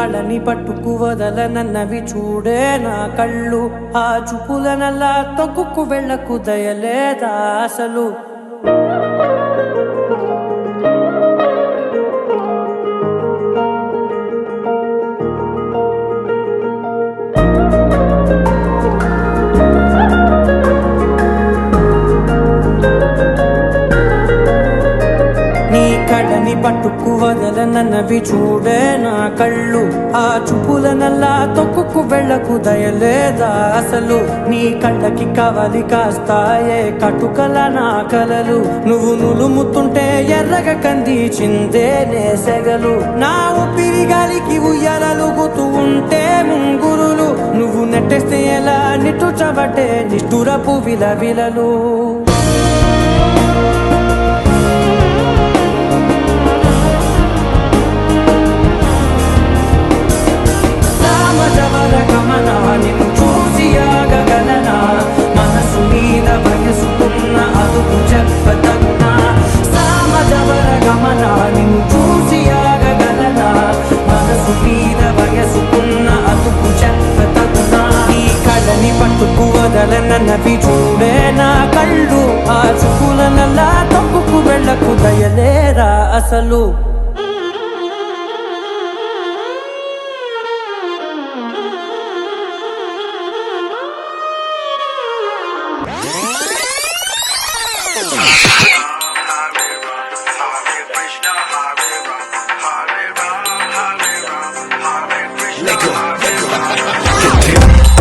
కళని పట్టుకు వదలనన్నవి చూడే నా కళ్ళు ఆ చూపులనల్లా తొక్కుకు వెళ్ళకు దయలేదా అసలు కళ్ళని పట్టుకు వదలనన్నవి చూడే నా కళ్ళు ఆ చూపులనల్లా తొక్కుకు వెళ్ళకు దయలేదా అసలు నీ కళ్ళకి కవలి కాస్తాయే కటుకల నా కలలు నువ్వు నులుముతుంటే ఎర్రగ కంది చిందే నేసెగలు నా ఊపిరి గాలికి ఉయ్యాలలుగుతూ ఉంటే ముంగురులు నువ్వు నెట్టేస్తే ఎలా నిట్టుచబట్టే నిష్ఠురపు విలవిలలు నిన్ను చూసి ఆగగలనా మనసు మీద వయసుకున్న అదుపు చెప్పతగునా సామజవర గమన నిన్ను చూసి ఆగగలనా మనసు మీద వయసుకున్న అదుపు చెప్పతగునా ఈ కళని పట్టుకు వదలనన్నవి చూడే నా కళ్ళు ఆ చూపులనల్లా తప్పుకు వెళ్ళకు దయలేరా అసలు Let go.